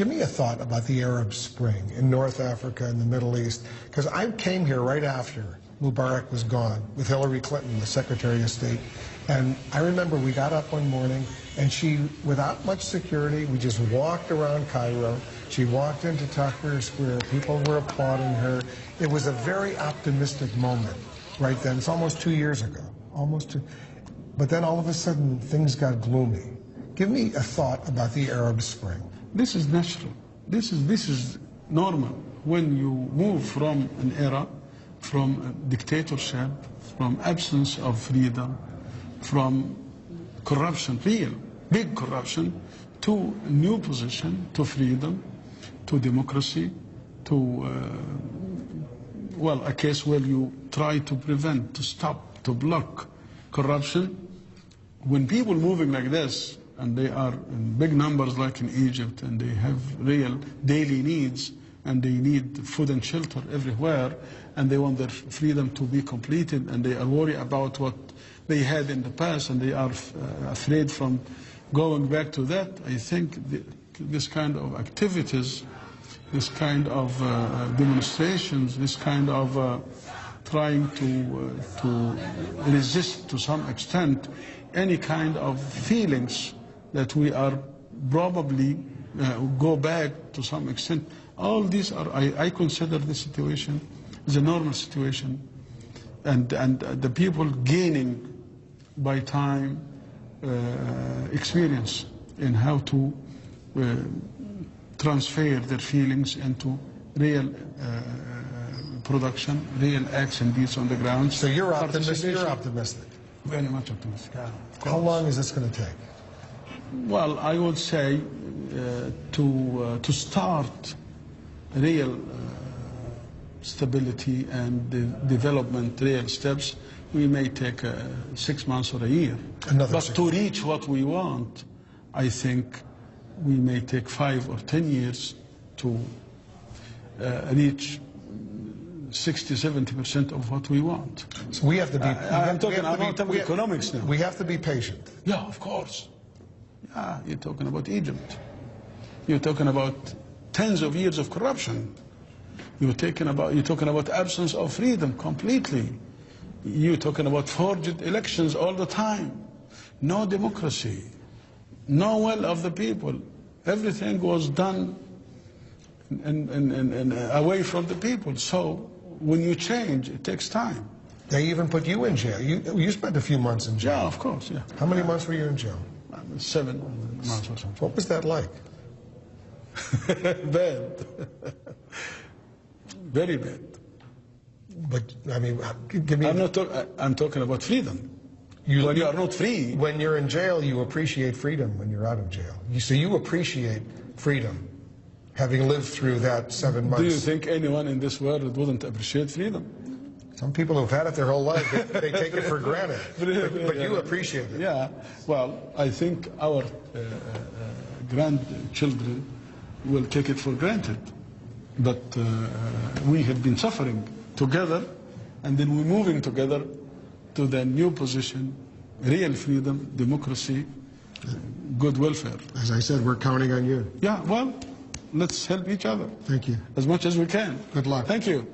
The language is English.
Give me a thought about the Arab Spring in North Africa and the Middle East, because I came here right after Mubarak was gone with Hillary Clinton, the Secretary of State, and I remember we got up one morning and she, without much security, we just walked around Cairo. She walked into Tahrir Square, people were applauding her. It was a very optimistic moment right then. It's almost 2 years ago, but then all of a sudden things got gloomy. Give me a thought about the Arab Spring. This is natural. This is normal. When you move from an era, from dictatorship, from absence of freedom, from corruption, real, big corruption, to a new position, to freedom, to democracy, to, well, a case where you try to prevent, to stop, to block corruption. When people moving like this, and they are in big numbers like in Egypt, and they have real daily needs, and they need food and shelter everywhere, and they want their freedom to be completed, and they are worried about what they had in the past, and they are afraid from going back to that. I think this kind of activities, this kind of demonstrations, this kind of trying to resist to some extent any kind of feelings that we are probably go back to some extent. All these are, I consider this situation as a normal situation, and the people gaining by time experience in how to transfer their feelings into real production, real acts and deeds on the ground. So you're optimistic? You're optimistic. Very much optimistic. How long is this going to take? Well, I would say to start real stability and development, real steps, we may take 6 months or a year. But to reach what we want, I think we may take 5 or 10 years to reach 60–70% of what we want. So we have to be. I'm talking about economics now. We have to be patient. Yeah, of course. Yeah, you're talking about Egypt. You're talking about tens of years of corruption. You're talking about absence of freedom completely. You're talking about forged elections all the time. No democracy. No will of the people. Everything was done and away from the people. So when you change, it takes time. They even put you in jail. You spent a few months in jail. Yeah, of course, yeah. How many months were you in jail? 7 months or something. What was that like? Bad. Very bad. But, I mean, give me... I'm talking about freedom. When you are not free... When you're in jail, you appreciate freedom when you're out of jail. So you appreciate freedom, having lived through that 7 months. Do you think anyone in this world wouldn't appreciate freedom? Some people who've had it their whole life, they take it for granted. But you appreciate it. Yeah. Well, I think our grandchildren will take it for granted. But we have been suffering together, and then we're moving together to the new position, real freedom, democracy, good welfare. As I said, we're counting on you. Yeah, well, let's help each other. Thank you. As much as we can. Good luck. Thank you.